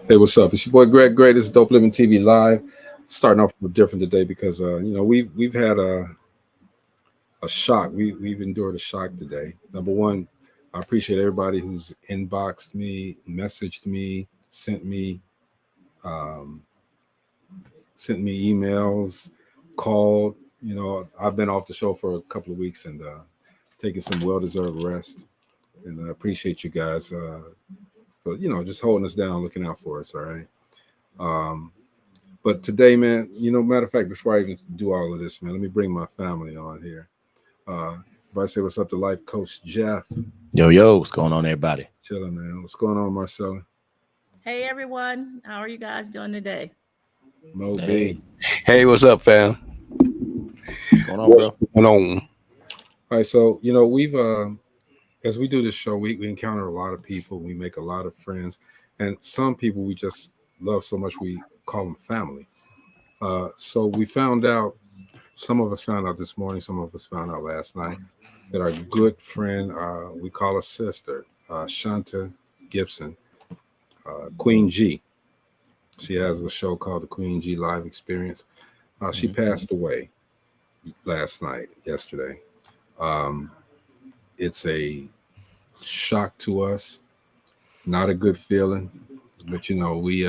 Hey, what's up? It's your boy Greg. Great. This is Dope Living TV Live. Starting off different today because we've had a shock. We've endured a shock today. Number one, I appreciate everybody who's inboxed me, messaged me, um, sent me emails, called. I've been off the show for a couple of weeks and taking some well-deserved rest. And I appreciate you guys for just holding us down, looking out for us. All right. But today, man, matter of fact, before I even do all of this, man, let me bring my family on here. Everybody say what's up to Life Coach Jeff. Yo, what's going on, everybody? Chilling, man. What's going on, Marcella? Hey, everyone. How are you guys doing today? Mo B. Hey, what's up, fam? What's going on, bro? What's going on? All right, so, we've, as we do this show, we encounter a lot of people. We make a lot of friends. And some people we just love so much, we call them family. So we found out, some of us found out this morning, some of us found out last night, that our good friend, we call her sister, Shonta Gibson, Queen G. She has a show called the Queen G Live Experience. She passed away yesterday. It's a shock to us, not a good feeling, but we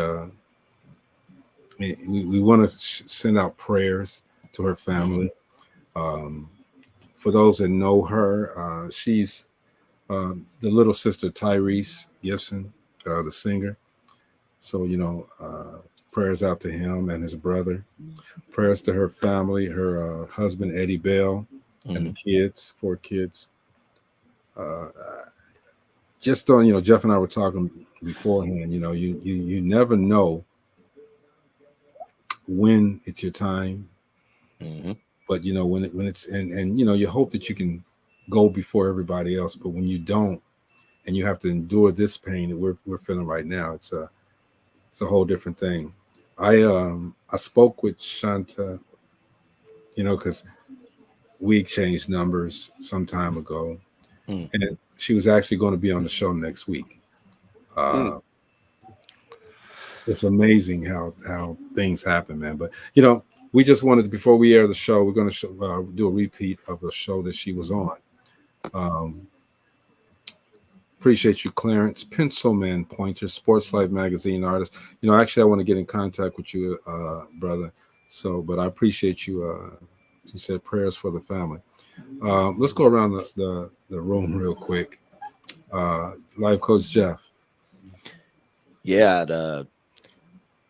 want to send out prayers to her family. For those that know her, she's the little sister Tyrese Gibson, the singer. So prayers out to him and his brother. Prayers to her family, her husband Eddie Bell, and the kids, 4 kids. Just on, Jeff and I were talking beforehand. You never know when it's your time, but when it's and you hope that you can go before everybody else, but when you don't, and you have to endure this pain that we're feeling right now, it's a whole different thing. I spoke with Shonta, because we exchanged numbers some time ago, and she was actually going to be on the show next week. It's amazing how things happen, man. But we just wanted, before we air the show, we're going to do a repeat of the show that she was on. Appreciate you, Clarence, Pencilman Pointer, Sports Life Magazine artist. Actually, I want to get in contact with you, brother. But I appreciate you. She said prayers for the family. Let's go around the room real quick. Life Coach Jeff. Yeah,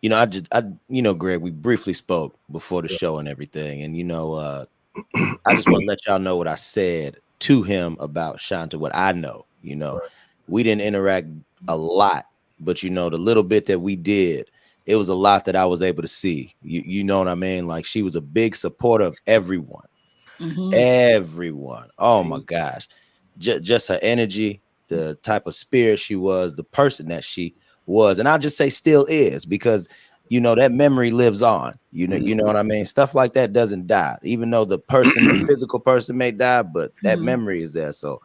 Greg, we briefly spoke before the show and everything, and I just want to let y'all know what I said to him about Shonta, what I know. Right. We didn't interact a lot, but the little bit that we did, it was a lot that I was able to see. You know what I mean? Like, she was a big supporter of everyone. Everyone. Oh my gosh. Just her energy, the type of spirit she was, the person that she was, and I'll just say still is, because that memory lives on. You know what I mean? Stuff like that doesn't die, even though the physical person may die, but that memory is there. So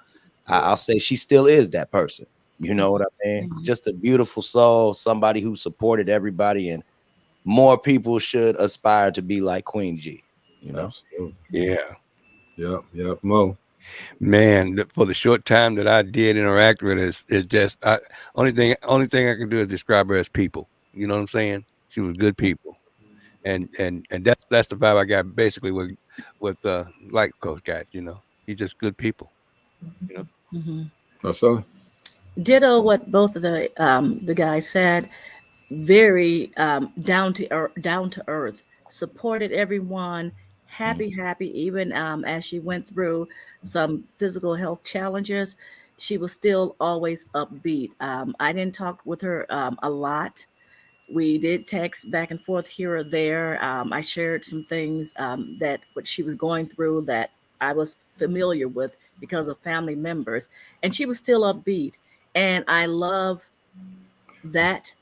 I'll say she still is that person. You know what I mean? Just a beautiful soul, somebody who supported everybody, and more people should aspire to be like Queen G. Absolutely. Yeah. Yep. Mo. Man, for the short time that I did interact with her, is just only thing I can do is describe her as people. You know what I'm saying? She was good people, and that's the vibe I got basically with like Coach got. He's just good people. Marcella? Ditto what both of the guys said. Very down to earth. Supported everyone. Happy. Even as she went through some physical health challenges, she was still always upbeat. I didn't talk with her a lot. We did text back and forth here or there. I shared some things that what she was going through that I was familiar with because of family members, and she was still upbeat. And I love that.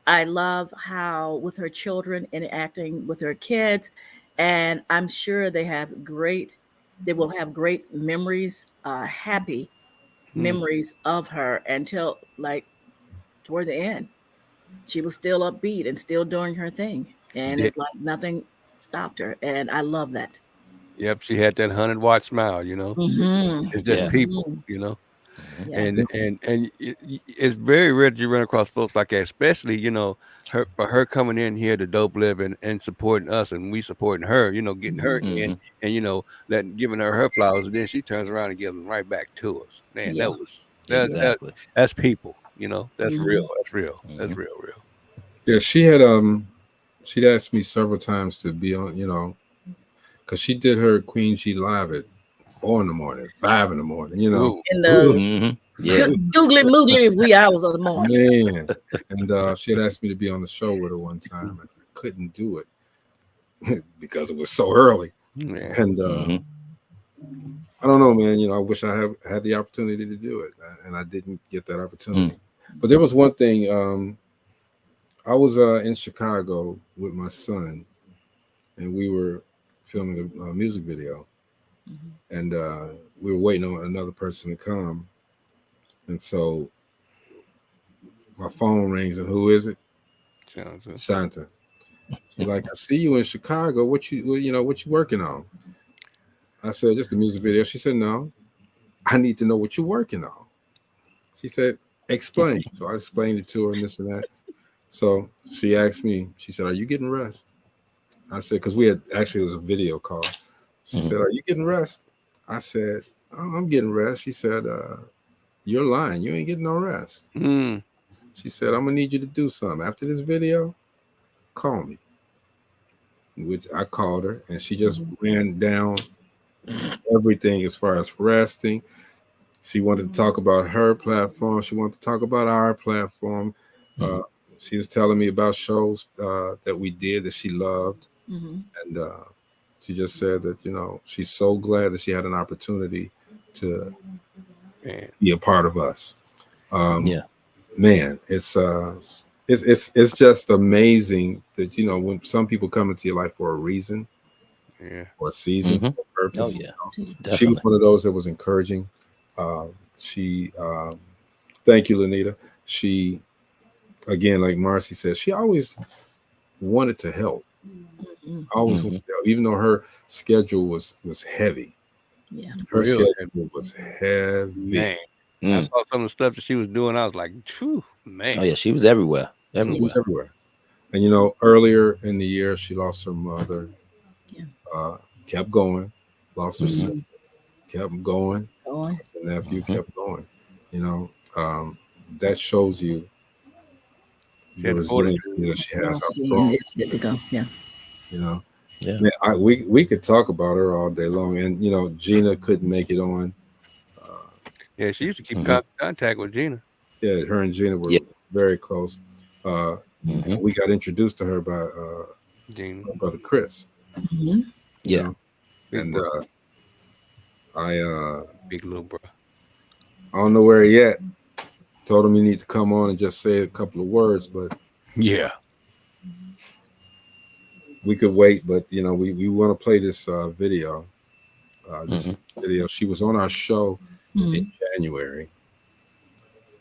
I love how with her children interacting with her kids, and I'm sure they will have great memories, happy memories of her until like toward the end. She was still upbeat and still doing her thing. And Yeah. it's like nothing stopped her. And I love that. Yep, she had that 100-watt smile, you know. Mm-hmm. It's just Yeah. people, you know. Yeah. And it's very rare that you run across folks like that, especially for her coming in here to Dope Living and supporting us, and we supporting her, getting her in, and giving her flowers, and then she turns around and gives them right back to us. Man, Yeah. Exactly. that's people, that's real, Mhm. that's real, that's real. Yeah, she'd asked me several times to be on, because she did her Queen G live at 4 in the morning, 5 in the morning, Ooh, In the Yeah. googly moogly wee hours of the morning. man. And she had asked me to be on the show with her one time. I couldn't do it because it was so early. man. And I don't know, man. I wish I had the opportunity to do it, and I didn't get that opportunity. But there was one thing. I was in Chicago with my son, and we were filming a music video, and we were waiting on another person to come. And so my phone rings, and who is it? Shonta. She's like, I see you in Chicago. What you working on? I said, just a music video. She said, no, I need to know what you're working on. She said, explain. So I explained it to her and this and that. So she asked me, she said, are you getting rest? I said, because it was a video call. She said, are you getting rest? I said, oh, I'm getting rest. She said, you're lying. You ain't getting no rest. She said, I'm going to need you to do something. After this video, call me. Which I called her, and she just ran down everything as far as resting. She wanted to talk about her platform. She wanted to talk about our platform. She was telling me about shows that we did that she loved. And she just said that, she's so glad that she had an opportunity to be a part of us. Man, it's just amazing that, when some people come into your life for a reason, or a season, for a purpose. She was one of those that was encouraging. Thank you, Lanita. She, again, like Marcy said, she always wanted to help. Always wanted to help, even though her schedule was heavy. Yeah, her schedule was heavy. Man, I saw some of the stuff that she was doing. I was like, "Phew, man!" Oh yeah, she was everywhere. She was everywhere. And earlier in the year, she lost her mother. Kept going. Lost her sister. Kept going. Lost her nephew. Kept going. That shows you the resilience that she has. It's good to go. Yeah. Man, we could talk about her all day long, and Gina couldn't make it on. Yeah, she used to keep contact with Gina. Yeah, her and Gina were very close. We got introduced to her by Gina, my brother Chris. Yeah, and big little bro. I don't know where he at. Told him he need to come on and just say a couple of words, but yeah, we could wait. But we want to play this video. This video. She was on our show in January,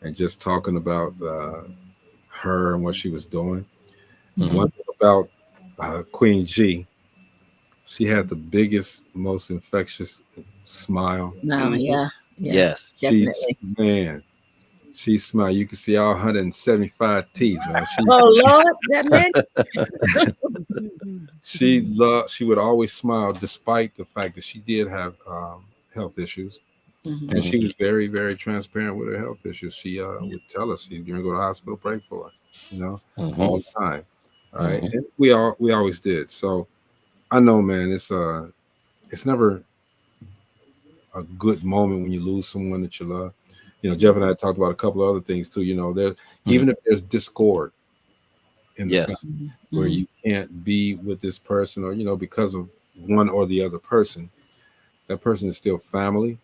and just talking about her and what she was doing. One thing about Queen G, she had the biggest, most infectious smile. No, yeah. Yes, She smiled. You can see all 175 teeth, man. Oh Lord, that man. She would always smile, despite the fact that she did have health issues. And she was very, very transparent with her health issues. She would tell us she's going to go to the hospital, pray for her, all the time. All right, and we always did. So I know, man, it's never a good moment when you lose someone that you love. Jeff and I talked about a couple of other things too. Even if there's discord in the family, where you can't be with this person, or because of one or the other person, that person is still family.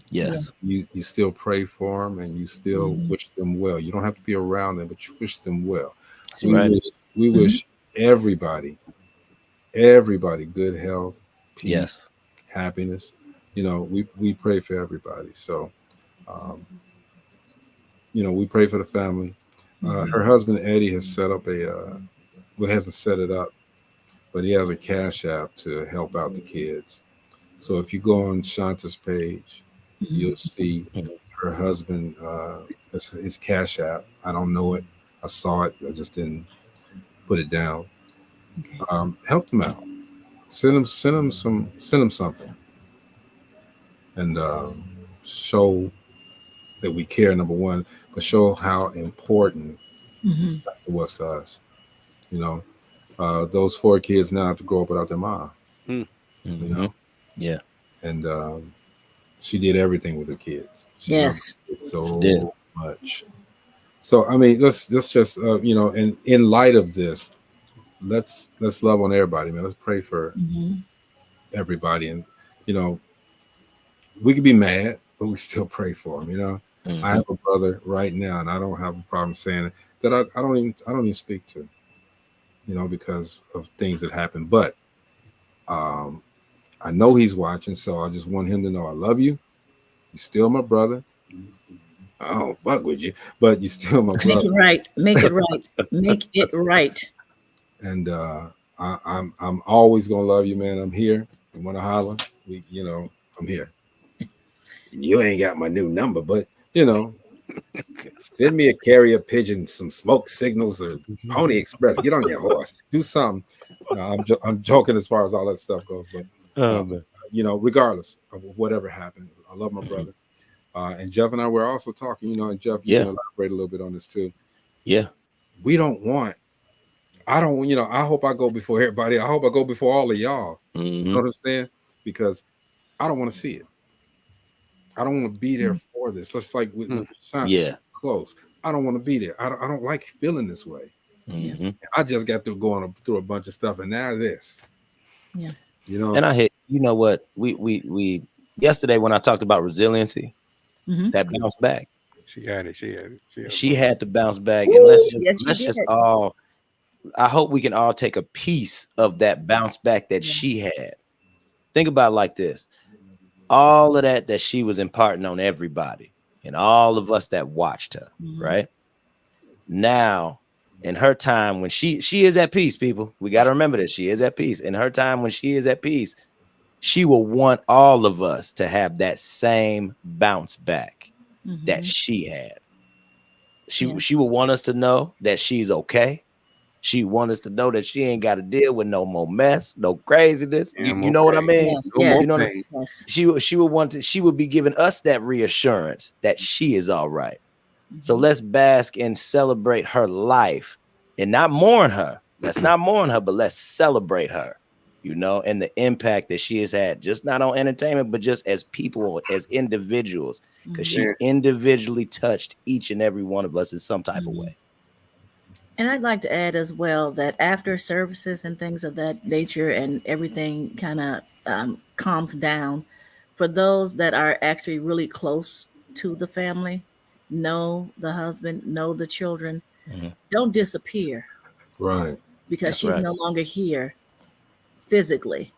Yes, you still pray for them, and you still wish them well. You don't have to be around them, but you wish them well. We wish everybody good health, peace, happiness. We pray for everybody. So We pray for the family. Her husband Eddie has set up well, hasn't set it up, but he has a cash app to help out the kids. So if you go on Shonta's page, you'll see her husband, his cash app. I don't know it. I saw it. I just didn't put it down. Help them out. Send them something, and show that we care. Number one, but show how important it was to us. Those 4 kids now have to grow up without their mom. Yeah. And she did everything with the kids. She loved it so much. So I mean, let's just and in light of this, let's love on everybody, man. Let's pray for everybody, and we could be mad, but we still pray for them. I have a brother right now, and I don't have a problem saying it, that I don't even speak to, because of things that happen. But I know he's watching, so I just want him to know I love you. You're still my brother. I don't fuck with you, but you're still my brother. Make it right. Make it right. Make it right. And I'm always gonna love you, man. I'm here. You want to holler? I'm here. You ain't got my new number, but send me a carrier pigeon, some smoke signals, or Pony Express. Get on your horse. Do something. I'm joking as far as all that stuff goes, but regardless of whatever happened, I love my brother. And Jeff and I were also talking, and Jeff, you can elaborate a little bit on this too. Yeah. I hope I go before everybody. I hope I go before all of y'all. You know what I'm saying? Because I don't want to see it. I don't want to be there for this. Let's like with Shonta, close. I don't want to be there. I don't like feeling this way. I just got through going through a bunch of stuff, and now this. Yeah. And I hit. You know what? We yesterday when I talked about resiliency, that bounce back. She had it. She had to bounce back, and let's just all. I hope we can all take a piece of that bounce back that she had. Think about it like this. All of that she was imparting on everybody and all of us that watched her, right? Now, in her time when she is at peace, people, we got to remember that she is at peace. In her time when she is at peace, she will want all of us to have that same bounce back that she had. She will want us to know that she's okay. She want us to know that she ain't got to deal with no more mess, no craziness. You know what I mean? Yes. She would be giving us that reassurance that she is all right. So let's bask and celebrate her life and not mourn her. Let's not mourn her, but let's celebrate her, and the impact that she has had, just not on entertainment, but just as people, as individuals, because she individually touched each and every one of us in some type of way. And I'd like to add as well that after services and things of that nature and everything kind of calms down, for those that are actually really close to the family, know the husband, know the children, don't disappear. Right. Because she's no longer here physically.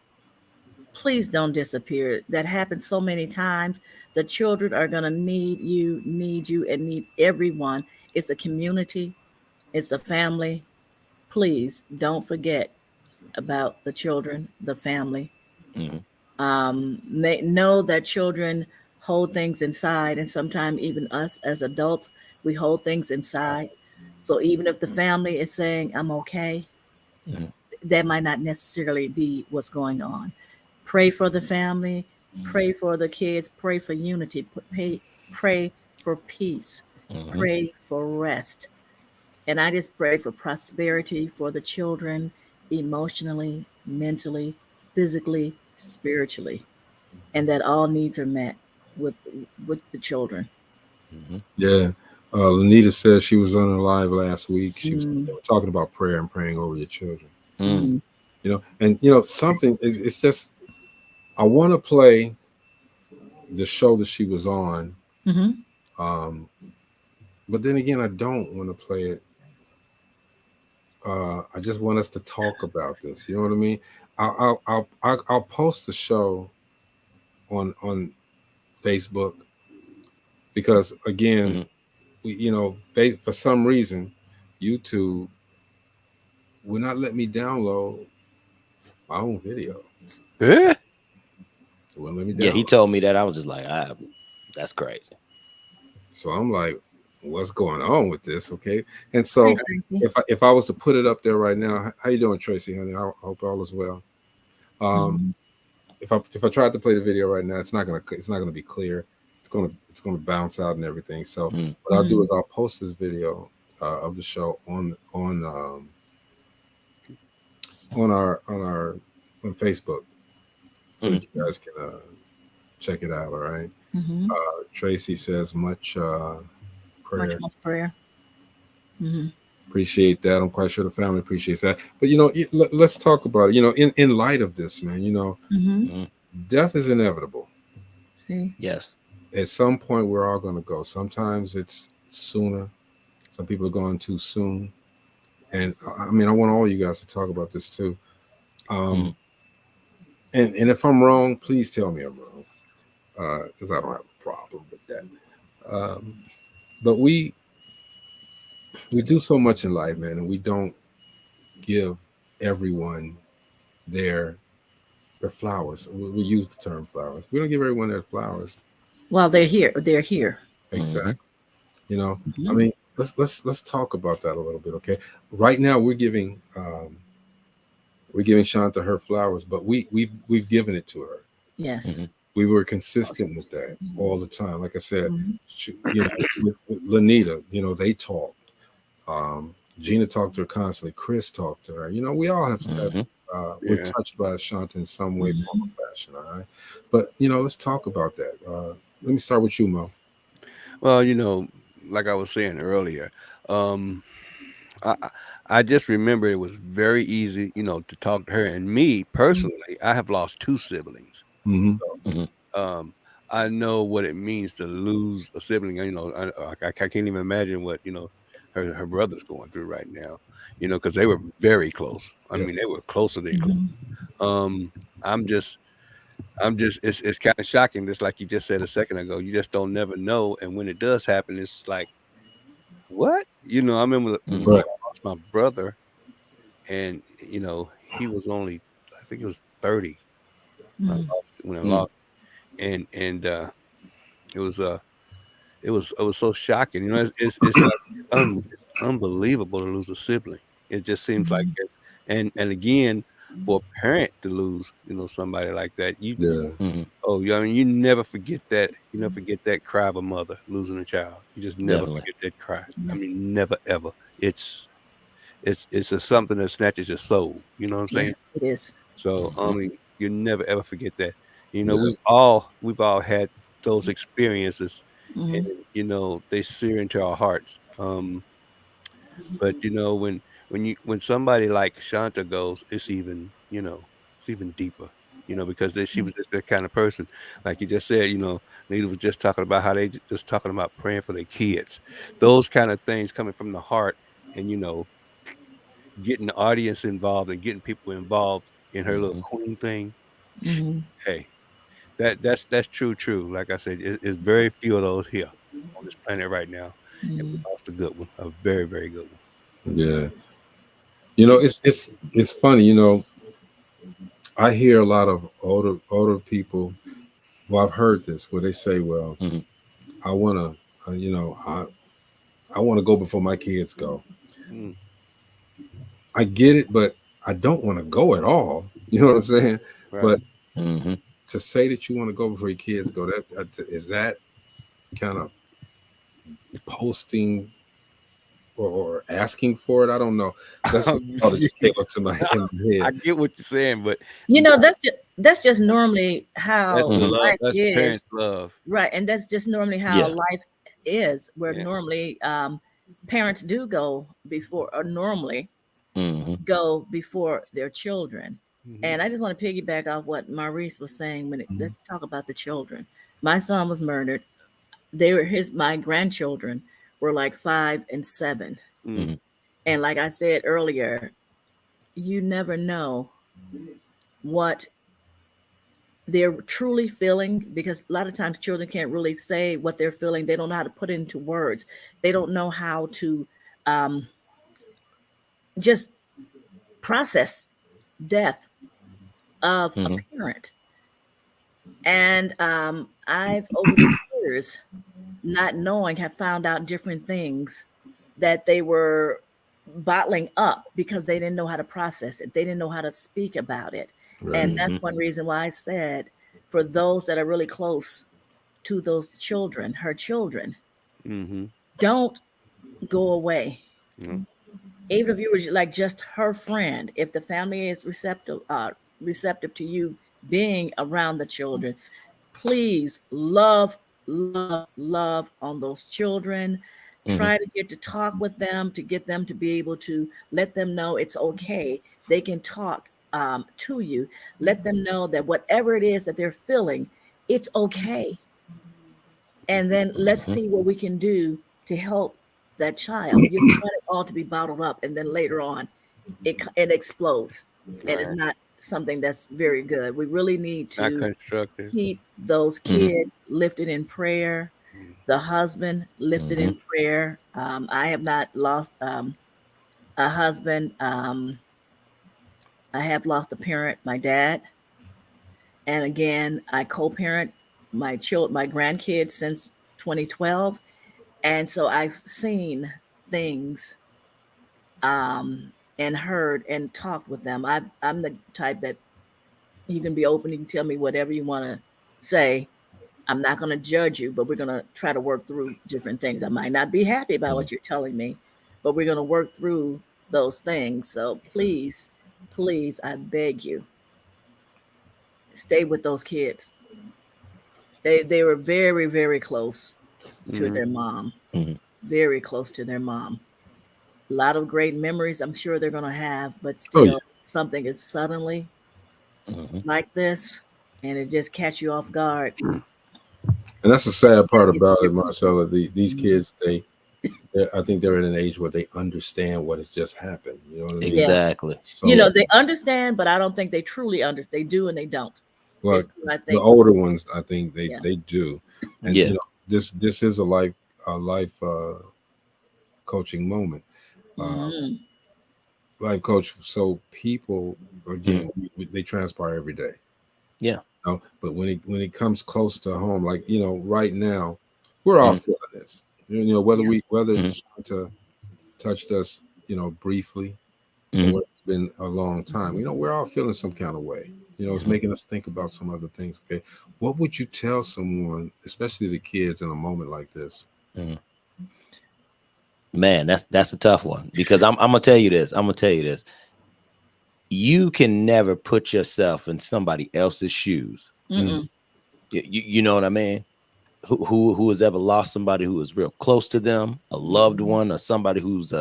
Please don't disappear. That happens so many times. The children are going to need you, and need everyone. It's a community. It's a family. Please don't forget about the children, the family. Know that children hold things inside, and sometimes even us as adults, we hold things inside. So even if the family is saying, I'm okay, that might not necessarily be what's going on. Pray for the family, pray for the kids, pray for unity, pray for peace, pray for rest. And I just pray for prosperity for the children, emotionally, mentally, physically, spiritually, and that all needs are met with the children. Yeah. Lanita says she was on her live last week. She was talking about prayer and praying over your children. And something, it's just, I want to play the show that she was on. But then again, I don't want to play it. I just want us to talk about this. You know what I mean? I'll post the show on Facebook because again, for some reason, YouTube would not let me download my own video. Yeah. It wouldn't let me download. Yeah, he told me that. I was just like, that's crazy. So I'm like, what's going on with this? Okay. And so if I was to put it up there right now, how you doing, Tracy, honey? I hope all is well. If I tried to play the video right now, it's not gonna be clear. It's gonna bounce out and everything. So what I'll do is I'll post this video of the show on Facebook, so that you guys can check it out. All right. Tracy says much prayer. Much prayer. Appreciate that. I'm quite sure the family appreciates that. But let's talk about it. In light of this, man, death is inevitable. See? Yes. At some point, we're all going to go. Sometimes it's sooner. Some people are going too soon. And I mean, I want all you guys to talk about this too. And if I'm wrong, please tell me I'm wrong, because I don't have a problem with that. But we do so much in life, man, and we don't give everyone their flowers. We use the term flowers. We don't give everyone their flowers. Well, they're here. They're here. Exactly. I mean, let's talk about that a little bit, okay? Right now, we're giving Shonta her flowers, but we've given it to her. Yes. We were consistent with that all the time. Like I said, with Lanita, they talk. Gina talked to her constantly. Chris talked to her. We all have we're touched by Shonta in some way, form, or fashion. All right, but let's talk about that. Let me start with you, Mo. Well, like I was saying earlier, I just remember it was very easy, to talk to her. And me personally, I have lost 2 siblings. I know what it means to lose a sibling. I can't even imagine what her brother's going through right now. Because they were very close. I mean, they were closer than close. It's kind of shocking, just like you just said a second ago. You just don't never know, and when it does happen, it's like, what? I remember when I lost my brother, and he was only, I think it was 30 when I lost, and it was so shocking. It's like it's unbelievable to lose a sibling. It just seems like it. And again, for a parent to lose, somebody like that, I mean, you never forget that. You never forget that cry of a mother losing a child. You just never forget that cry. I mean, never ever. It's something that snatches your soul. You know what I'm saying? It is. So I mean, you never ever forget that. We've all had those experiences, and they sear into our hearts. But when somebody like Shonta goes, it's even deeper. Because she was just that kind of person. Like you just said, Nita was just talking about how they just talking about praying for their kids. Those kind of things coming from the heart, and getting the audience involved and getting people involved in her little queen thing. Hey, that's true. Like I said, it's very few of those here on this planet right now, and we lost a good one, a very, very good one. Yeah, it's funny. I hear a lot of older people. Well, I've heard this where they say, "Well, I want to, I want to go before my kids go." I get it, but I don't want to go at all. You know what I'm saying? Right. But to say that you want to go before your kids go, is that kind of posting or asking for it? I don't know. That's what just came up to my head. I get what you're saying, but that's just normally how life that's is. parents' love, right? And that's just normally how life is. Where normally parents do go before, or normally go before their children. And I just want to piggyback off what Maurice was saying. Let's talk about the children. My son was murdered. My grandchildren were like 5 and 7. And like I said earlier, you never know what they're truly feeling, because a lot of times children can't really say what they're feeling. They don't know how to put it into words. They don't know how to just process death of a Mhm. parent. And I've, over the years, not knowing, have found out different things that they were bottling up because they didn't know how to process it. They didn't know how to speak about it. Right. And that's Mhm. one reason why I said, for those that are really close to those children, her children, Mm-hmm. don't go away. Yeah. Even if you were like just her friend, if the family is receptive to you being around the children, please love on those children. Mhm. Try to get to talk with them, to get them to be able to let them know it's okay. They can talk to you. Let them know that whatever it is that they're feeling, it's okay. And then let's Mhm. see what we can do to help that child. You don't want it all to be bottled up, and then later on, it explodes, and it's Right. not something that's very good. We really need Not to constructive. keep those Mhm. kids lifted in prayer, Mm. the husband lifted in Mhm. prayer. I have not lost a husband. I have lost a parent, my dad, and again, I co-parent my grandkids since 2012, and so I've seen things and heard and talked with them. I'm the type that you can be open. You can tell me whatever you want to say. I'm not going to judge you, but we're going to try to work through different things. I might not be happy about Mhm. what you're telling me, but we're going to work through those things. So please, please, I beg you, stay with those kids. Stay. They were very, very close to Mhm. their mom, Mhm. very close to their mom. A lot of great memories I'm sure they're going to have, but Oh yeah. still, something is suddenly Mhm. like this, and it just catch you off guard. And that's the sad Gotta part get to about it, your Marcella. These Mhm. kids, I think they're in an age where they understand what has just happened. You know what I mean? Yeah. Exactly. You So, know, they understand, but I don't think they truly understand. They do and they don't. well, It's I the think, older ones, I think yeah. they do, and Yeah. this is a life coaching moment. Uh, Mm, Life coach. So people Mhm. again, they transpire every day. Yeah. But when it comes close to home, like right now, we're all Mhm. feeling this. Whether yeah. it's Mhm. trying to touched us, briefly, or Mhm. whether it's been a long time. We're all feeling some kind of way. It's Mhm. making us think about some other things. Okay, what would you tell someone, especially the kids, in a moment like this? Mhm. Man, that's a tough one, because I'm gonna tell you this. I'm gonna tell you this. You can never put yourself in somebody else's shoes. Mm, Mm-mm. You know what I mean? Who has ever lost somebody who was real close to them, a loved one, or somebody who's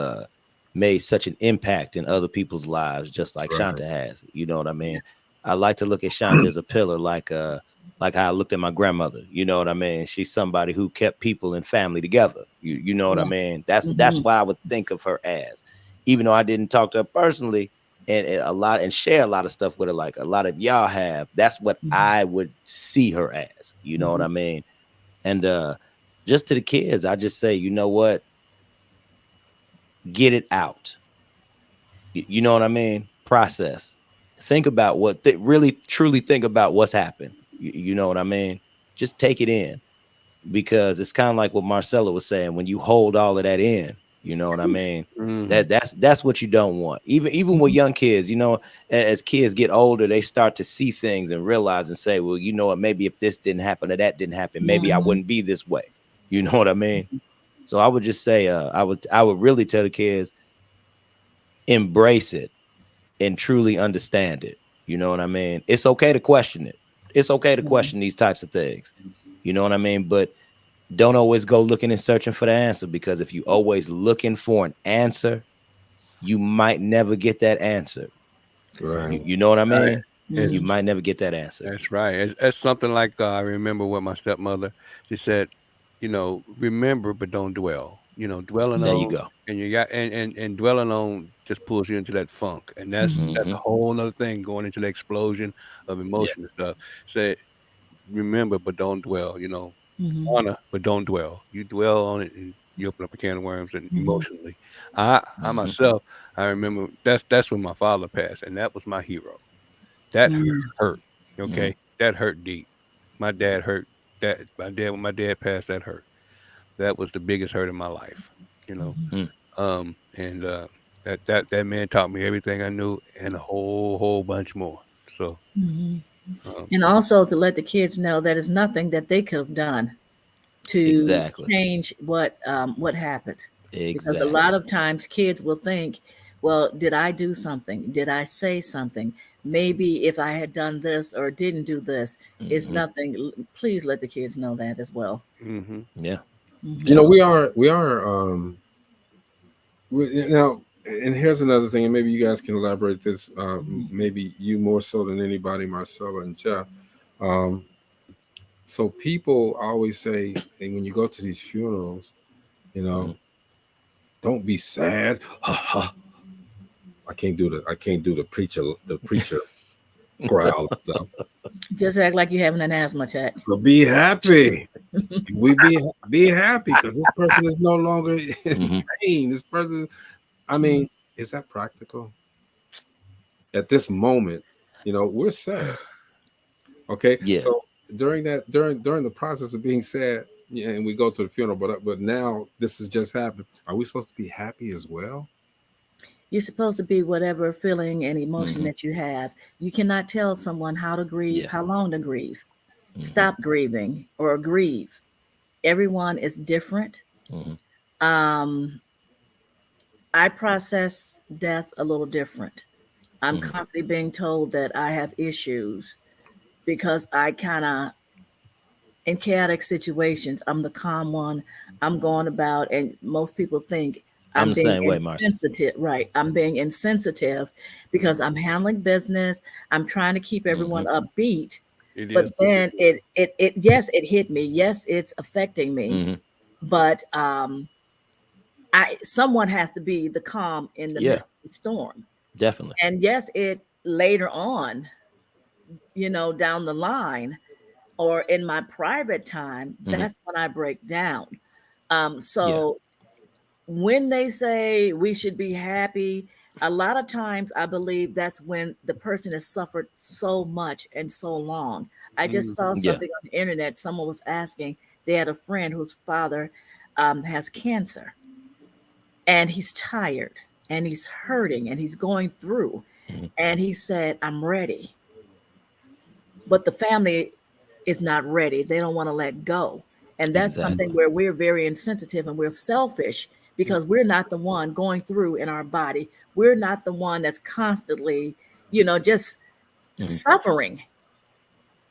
made such an impact in other people's lives, just like right. Shonta has. You know what I Yeah. mean? I like to look at Shonta as a pillar, like how I looked at my grandmother. You know what I mean? She's somebody who kept people and family together. You know what I Yeah. mean? That's Mm-hmm. what I would think of her as, even though I didn't talk to her personally and a lot and share a lot of stuff with her, like a lot of y'all have. That's what I would see her as. You know what Mm-hmm. I mean? And just to the kids, I just say, you know what? Get it out. You know what I mean? Process. Think about really truly think about what's happened. You know what I mean? Just take it in, because it's kind of like what Marcella was saying. When you hold all of that in, you know what I mean? Mhm. That's what you don't want. Even with young kids, as kids get older, they start to see things and realize and say, well, you know what? Maybe if this didn't happen or that didn't happen, maybe I Mm-hmm. wouldn't be this way. You know what I mean? So I would just say, I would really tell the kids, embrace it and truly understand it. You know what I mean? It's okay to question it. It's okay to Mm-hmm. question these types of things. You know what I mean? But don't always go looking and searching for the answer, because if you always looking for an answer, you might never get that answer. Right. You know what I Right. mean? You It's Mm-hmm. might never get that answer. That's right. It's something like I remember what my stepmother, she said, remember but don't dwell. dwelling There you on, go. and you got and dwelling on just pulls you into that funk, and that's a whole nother thing, going into the explosion of Yeah. emotion and stuff. Say, remember, but don't dwell. Mhm. Honor, but don't dwell. You dwell on it, and you open up a can of worms, and Mhm. emotionally, I myself, I remember that's when my father passed, and that was my hero. That Mm. hurt. Okay, that hurt deep. My dad hurt. When my dad passed, that hurt. That was the biggest hurt in my life. You know, Mm. and that man taught me everything I knew and a whole bunch more. So, Mhm. um, And also to let the kids know that it's nothing that they could have done to Exactly. change what happened, because a Exactly. lot of times kids will think, well, did I do something, did I say something, maybe if I had done this or didn't do this, it's Hmm. nothing. Please let the kids know that as well. hmm Yeah. You Hmm. know, now, and here's another thing, and maybe you guys can elaborate this. Maybe you more so than anybody, Marcella and Jeff. Um, so people always say, and when you go to these funerals, you know, don't be sad. I can't do the preacher growl and stuff. Just act like you're having an asthma attack. So be happy. We be happy because this person is no longer in Hmm. pain. This person, I mean, is that practical? At this moment, we're sad. Okay. Yeah. So during the process of being sad, yeah, and we go to the funeral, but now this has just happened. Are we supposed to be happy as well? You're supposed to be whatever feeling and emotion Hmm. that you have. You cannot tell someone how to grieve, Yeah. how long to grieve. Hmm. Stop grieving or grieve. Everyone is different. Hmm. Um, I process death a little different. I'm Hmm. constantly being told that I have issues because I kind of, in chaotic situations, I'm the calm one. I'm going about, and most people think I'm I'm the being same way, Marcy. insensitive. Right. I'm being insensitive because I'm handling business. I'm trying to keep Hmm. everyone upbeat. it But is. then yes, it hit me. Yes, it's affecting me. Hmm. But someone has to be the calm in the Yeah. midst of the storm. Definitely. And yes, it later on, down the line or in my private time, Hmm. that's when I break down. Yeah. So when they say we should be happy, a lot of times I believe that's when the person has suffered so much and so long. I just saw Yeah. something on the internet. Someone was asking, they had a friend whose father has cancer, and he's tired and he's hurting and he's going through. Hmm. And he said, I'm ready. But the family is not ready. They don't want to let go. And that's something Exactly. where we're very insensitive and we're selfish because we're not the one going through in our body. We're not the one that's constantly, just Hmm. suffering.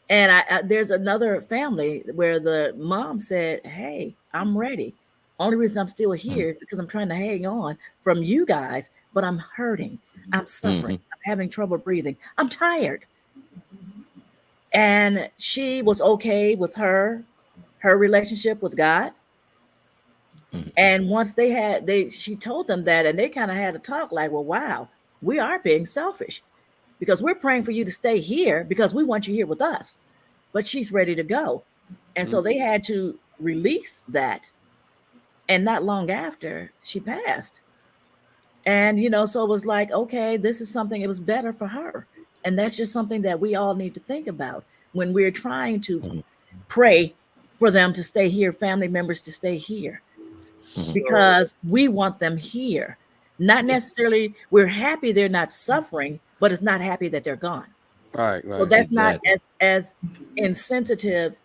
And there's another family where the mom said, hey, I'm ready. Only reason I'm still here is because I'm trying to hang on from you guys, but I'm hurting. I'm suffering. Hmm. I'm having trouble breathing. I'm tired. And she was okay with her relationship with God. Hmm. And once she told them that, and they kind of had a talk like, well, wow, we are being selfish because we're praying for you to stay here because we want you here with us, but she's ready to go. And so they had to release that. And not long after, she passed. And so it was like, okay, this is something, it was better for her. And that's just something that we all need to think about when we're trying to Hmm. pray for them to stay here, family members to stay here, Hmm. So because we want them here. Not necessarily we're happy they're not suffering, but it's not happy that they're gone. right, So right. that's not Exactly. as insensitive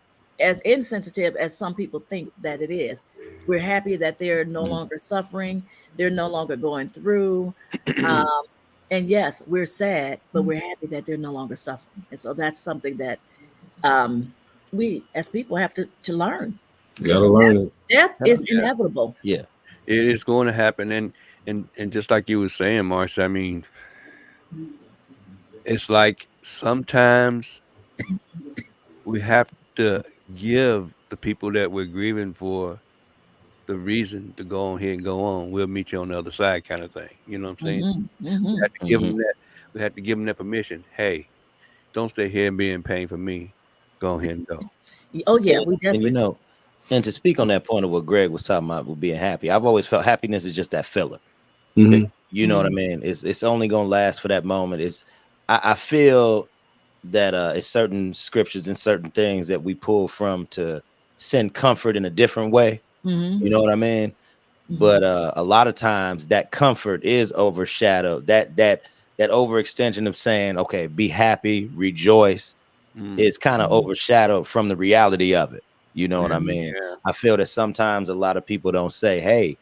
insensitive as some people think that it is. We're happy that they're no Hmm. longer suffering, they're no longer going through. Um, and yes, we're sad, but we're happy that they're no longer suffering. And so that's something that um, we as people have to learn. You Yeah. got to learn it. Death Hell is Yeah, inevitable. yeah. it is going to happen, and just like you were saying, Marcia. I mean, it's like sometimes we have to give the people that we're grieving for the reason to go on here and go on. We'll meet you on the other side, kind of thing. You know what I'm saying? We had to give them that. We had to give them that permission. Hey, don't stay here and be in pain for me. Go ahead and go. Oh yeah, we And definitely. you know, and to speak on that point of what Greg was talking about with being happy, I've always felt happiness is just that filler. Mhm. You know what I mean? It's only gonna last for that moment. I feel that it's certain scriptures and certain things that we pull from to send comfort in a different way. You know what I mean? But a lot of times that comfort is overshadowed. That overextension of saying, okay, be happy, rejoice, is kind of overshadowed from the reality of it. You know what I mean? Yeah. I feel that sometimes a lot of people don't say, hey,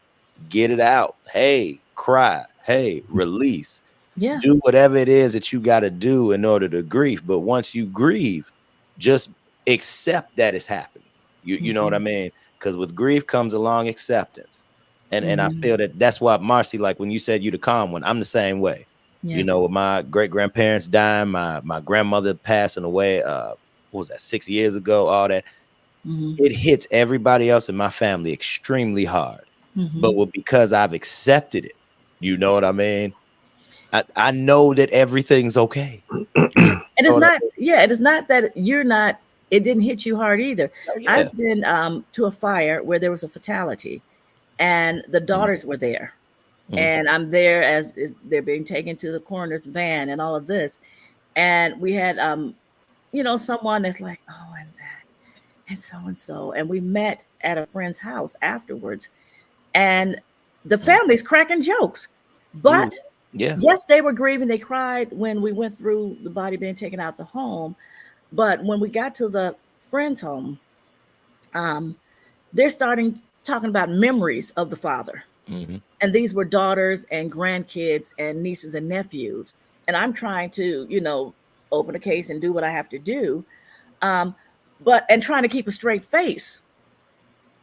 get it out. Hey, cry. Hey, release. Yeah. Do whatever it is that you got to do in order to grieve. But once you grieve, just accept that it's happening. You know what I mean? Because with grief comes along acceptance. And I feel that that's why, Marcy, like when you said you the calm one, I'm the same way. Yeah. You know, with my great grandparents dying, my grandmother passing away, what was that, 6 years ago, all that. It hits everybody else in my family extremely hard. But because I've accepted it, you know what I mean? I know that everything's okay. And it's So not, yeah, it is not that you're not, it didn't hit you hard either. Oh, yeah. I've been to a fire where there was a fatality and the daughters were there. And I'm there as they're being taken to the coroner's van and all of this. And we had, you know, someone that's like, oh, and that, and so and so. And we met at a friend's house afterwards. And the family's cracking jokes. But yeah. yes, they were grieving. They cried when we went through the body being taken out the home. But when we got to the friend's home, they're starting talking about memories of the father. And these were daughters and grandkids and nieces and nephews. And I'm trying to, you know, open a case and do what I have to do. And trying to keep a straight face.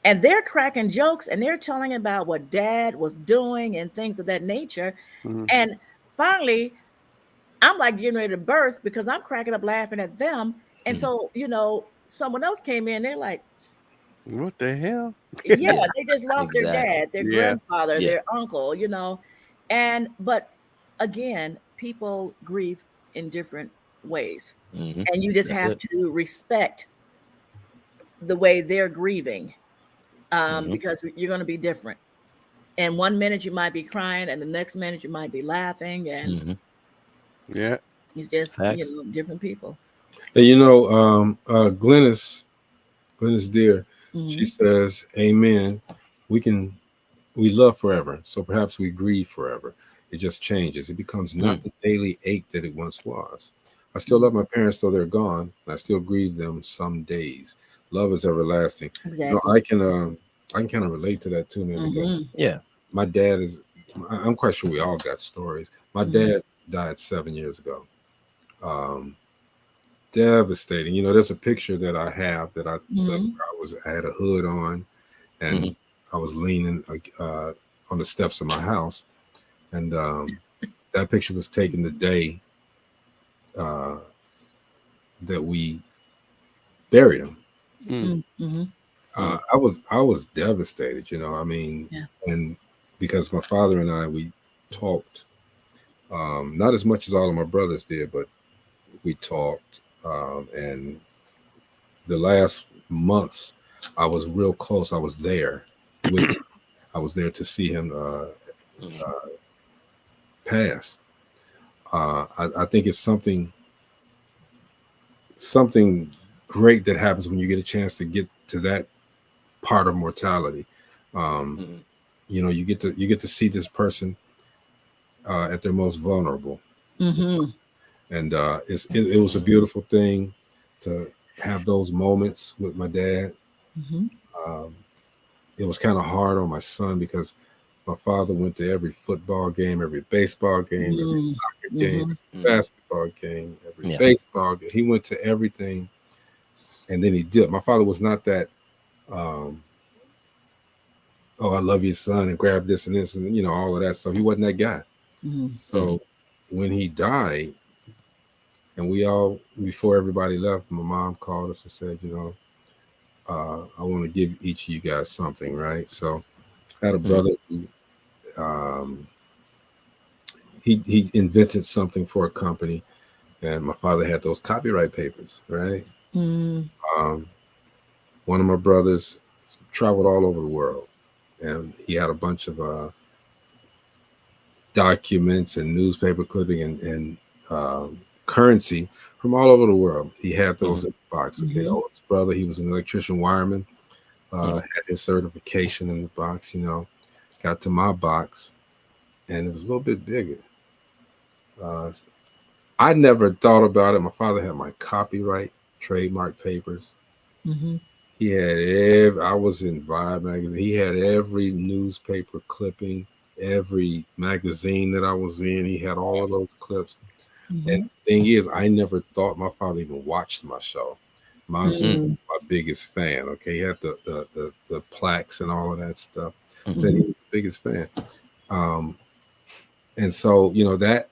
And they're cracking jokes and they're telling about what dad was doing and things of that nature. And finally, I'm like getting ready to burst because I'm cracking up laughing at them. And so, you know, someone else came in, they're like, what the hell? yeah, they just lost their Exactly. dad, their grandfather, their uncle, you know. But again, people grieve in different ways. And you just have to respect the way they're grieving because you're going to be different. And 1 minute you might be crying, and the next minute you might be laughing, and Yeah. it's just Facts. you know, different people. And you know, Glennis dear, she says, "Amen. We love forever, so perhaps we grieve forever. It just changes. It becomes not the daily ache that it once was. I still love my parents, though they're gone. And I still grieve them some days. Love is everlasting." Exactly. You know, I can kind of relate to that too, man. Because my dad is. I'm quite sure we all got stories. My dad died 7 years ago. Devastating. You know, there's a picture that I have that I took. I had a hood on, and I was leaning on the steps of my house, and that picture was taken the day that we buried him. I was devastated. You know, I mean, and because my father and I, we talked, not as much as all of my brothers did, but we talked, and the last months I was real close. I was there with him. I was there to see him pass. I think it's something great that happens when you get a chance to get to that part of mortality. You know, you get to see this person at their most vulnerable, and it was a beautiful thing to have those moments with my dad. It was kind of hard on my son because my father went to every football game, every baseball game, every soccer game, every basketball game, every baseball game. He went to everything, and then he dipped. My father was not that, oh, I love you, son, and grab this and this, and you know, all of that stuff. He wasn't that guy. So when he died, and we all, before everybody left, my mom called us and said, you know, I want to give each of you guys something, right? So I had a Mhm. brother who he invented something for a company, and my father had those copyright papers, right? Mm. Um, one of my brothers traveled all over the world, and he had a bunch of documents and newspaper clipping and currency from all over the world. He had those in the box. Okay, Mhm. oldest brother, he was an electrician wireman. Mhm. Had his certification in the box. Got to my box, and it was a little bit bigger. Uh, I never thought about it. My father had my copyright, trademark papers. Mhm. He had every. I was in Vibe magazine. He had every newspaper clipping, every magazine that I was in. He had all of those clips. And Mhm. the thing is, I never thought my father even watched my show. Mom's Mm. my biggest fan. Okay, he had the plaques and all of that stuff. Said he Mhm. was the biggest fan. Um, and so that,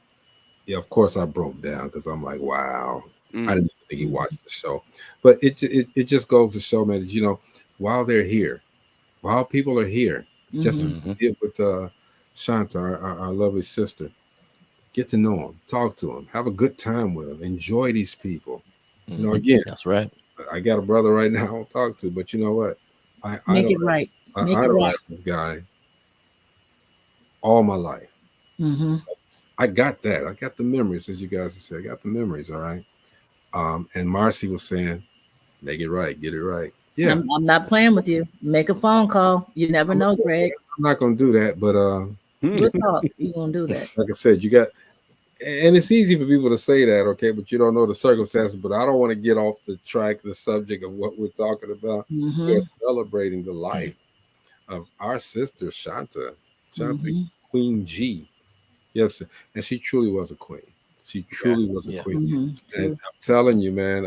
yeah, of course I broke down because I'm like, wow, I Mm. didn't even think he Mhm. watched the show. But it just goes to show, man, that while they're here, while people are here, just as Mhm. we did with Shonta, our lovely sister, get to know them, talk to them, have a good time with them, enjoy these people. Again, That's right. I got a brother right now I don't talk to, but you know what? I Make it idolize, right. I Make it right. idolize this guy all my life. Mhm. So I got that. I got the memories, as you guys have said. I got the memories, all right. And Marcy was saying, make it right, get it right. Yeah, I'm not playing with you. Make a phone call. You never I'm not, know, gonna do Greg. that. I'm not gonna do that, but We'll talk. You gonna do that? like I said, you got, and it's easy for people to say that, okay, but you don't know the circumstances. But I don't want to get off the track, the subject of what we're talking about. We're Mhm. celebrating the life of our sister Shonta, Shonta Mhm. Queen G. Yes, and she truly was a queen. She Yeah. truly was a Yeah. queen. Mhm. And True. I'm telling you, man,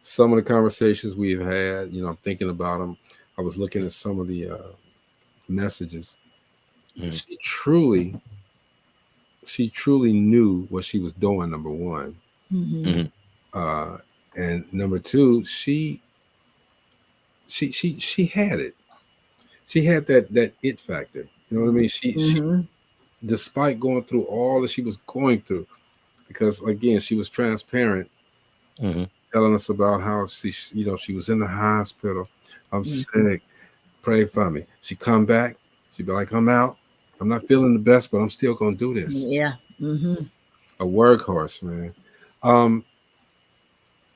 some of the conversations we've had, I'm thinking about them. I was looking at some of the messages. Mhm. She truly knew what she was doing. Number one, Mhm. Mhm. uh, and number two, she had it. She had that it factor. You know what I mean? She Mhm. despite going through all that she was going through, because again, she was transparent, Mhm. telling us about how she was in the hospital. I'm Mhm. sick. Pray for me. She come back. She'd be like, I'm out. I'm not feeling the best, but I'm still gonna do this. Yeah. Mhm. A workhorse, man. Um,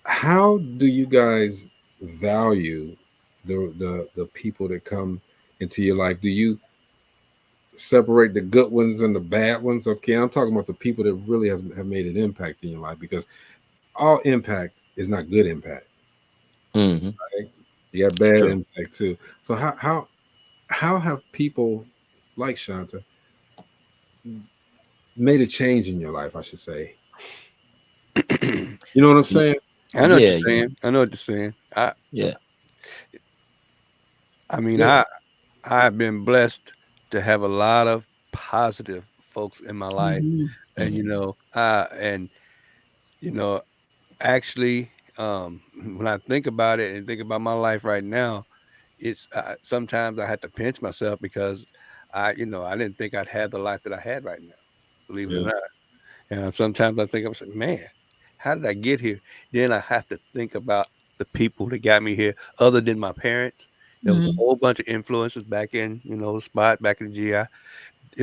how do you guys value the people that come into your life? Do you separate the good ones and the bad ones? Okay, I'm talking about the people that really have made an impact in your life, because all impact is not good impact. Mhm. Right? You got bad True. impact too. So how have people like Shonta made a change in your life? I should say. You know what I'm Y- saying? I know what Yeah. you're saying. I know what you're saying. Yeah. I mean, Yeah. I've been blessed to have a lot of positive folks in my life, Mhm. and Mhm. you know, actually, when I think about it and think about my life right now, it's sometimes I had to pinch myself because I didn't think I'd have the life that I had right now, believe it or Yeah. not. And sometimes I think I'm saying, man, how did I get here? Then I have to think about the people that got me here, other than my parents. There was a Mhm. whole bunch of influences back in, the spot back in the GI.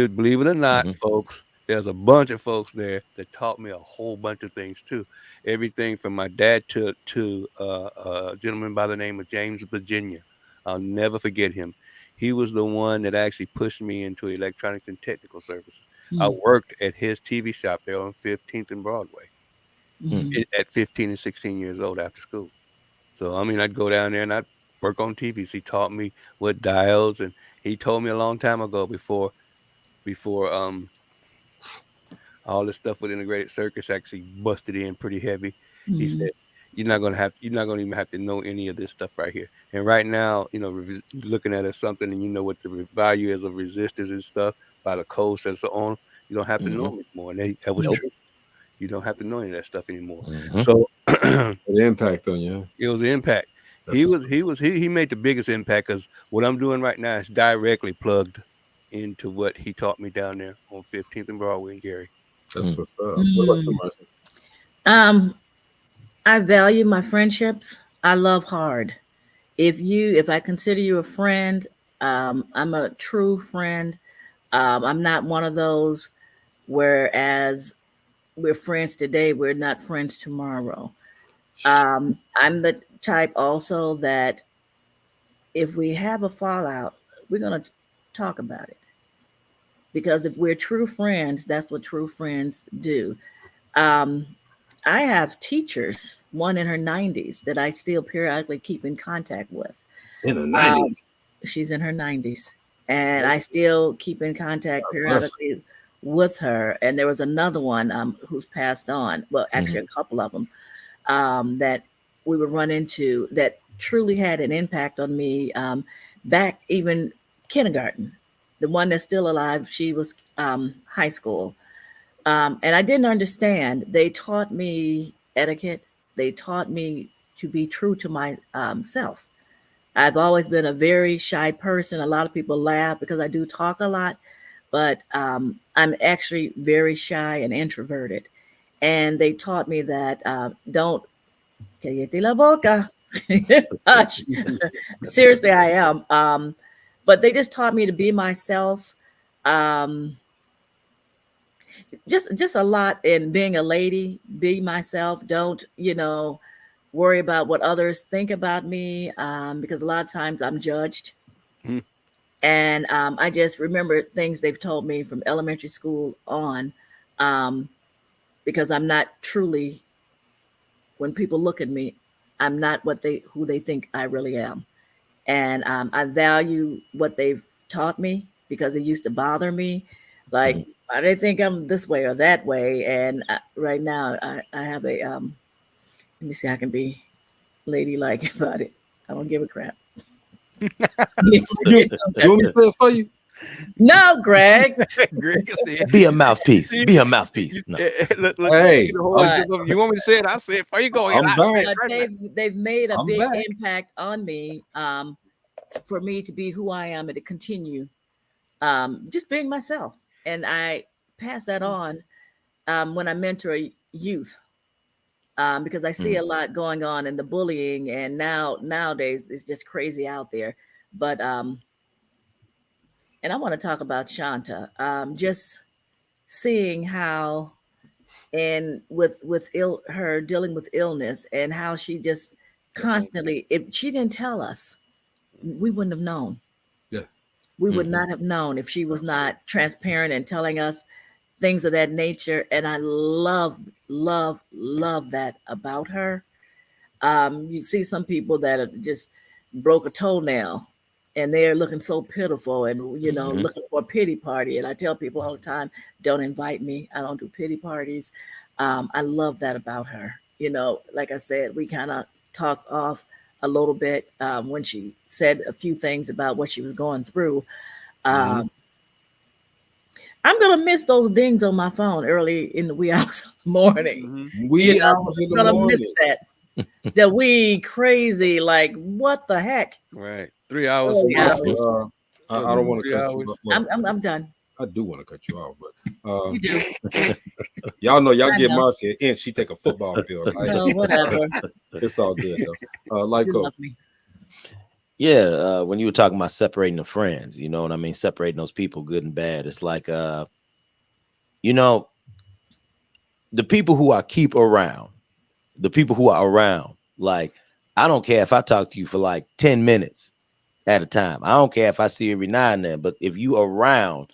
Believe it or not, Mhm. folks, there's a bunch of folks there that taught me a whole bunch of things too. Everything from my dad to a gentleman by the name of James Virginia. I'll never forget him. He was the one that actually pushed me into electronics and technical services. I Mhm. worked at his TV shop there on 15th and Broadway Mhm. Mhm. at 15 and 16 years old after school. So I mean, I'd go down there and I'd work on TVs. He taught me what dials, and he told me a long time ago before all this stuff with integrated circuits actually busted in pretty heavy. He said, Mhm. you're not gonna even have to know any of this stuff right here. And right now, you're looking at it something and you know what the value is of resistors and stuff by the codes that's on. You don't have to know Mhm. them anymore. And that was Nope. true. You don't have to know any of that stuff anymore. Mhm. So The impact on you. it was the impact. He made the biggest impact because what I'm doing right now is directly plugged into what he taught me down there on 15th and Broadway in Gary. That's what's up. What about you, Marcy? I value my friendships. I love hard. If I consider you a friend, I'm a true friend. I'm not one of those whereas we're friends today, we're not friends tomorrow. I'm the type also that if we have a fallout, we're gonna talk about it. Because if we're true friends, that's what true friends do. Um, I have teachers, one in her 90s, that I still periodically keep in contact with. In the Um, 90s. she's in her 90s, and I still keep in contact God bless her. periodically with her. And there was another one who's passed on. Well, actually, a couple of them that we would run into that truly had an impact on me back even kindergarten. The one that's still alive, she was high school. And I didn't understand. They taught me etiquette. They taught me to be true to myself. I've always been a very shy person. A lot of people laugh because I do talk a lot, but I'm actually very shy and introverted. And they taught me that don't cállate la boca. Hush. Seriously, I am. But they just taught me to be myself. Um, just a lot in being a lady. Be myself. Don't worry about what others think about me because a lot of times I'm judged. Mhm. And I just remember things they've told me from elementary school on um, because I'm not truly, when people look at me, I'm not who they think I really am. And I value what they've taught me because it used to bother me. Like, I didn't think I'm this way or that way. And right now, I have let me see, I can be ladylike about it. I don't give a crap. You want me to say it for you? No, Greg. Greg said, Be a mouthpiece. Be a mouthpiece. No. Hey, you want me to say it? I'll say it for you. Go ahead. I'm back. They've made a I'm big back. impact on me for me to be who I am and to continue just being myself. And I pass that on when I mentor youth because I see a lot going on in the bullying, and nowadays it's just crazy out there. But and I want to talk about Shonta. Just seeing how and her dealing with illness and how she just constantly, if she didn't tell us, we wouldn't have known. Yeah. We would not have known if she was not transparent and telling us things of that nature. And I love that about her. You see some people that are just broke a toenail and they're looking so pitiful and looking for a pity party. And I tell people all the time, don't invite me. I don't do pity parties. I love that about her. Like I said, we kind of talked off a little bit when she said a few things about what she was going through. I'm gonna miss those dings on my phone early in the wee hours of the morning. Wee hours in I'm the gonna morning. miss that. The wee crazy, like what the heck? Right. 3 hours. Oh, yeah. I don't want to 3 cut hours. you off. Well, I'm done. I do want to cut you off, but You do. y'all know y'all I get know. Marcy an inch, she take a football field. Like, No, whatever. it's all good though. Life You coach. love me. Yeah, when you were talking about separating the friends, you know what I mean? Separating those people, good and bad. It's like, the people who I keep around, like, I don't care if I talk to you for like 10 minutes at a time. I don't care if I see you every now and then, but if you around,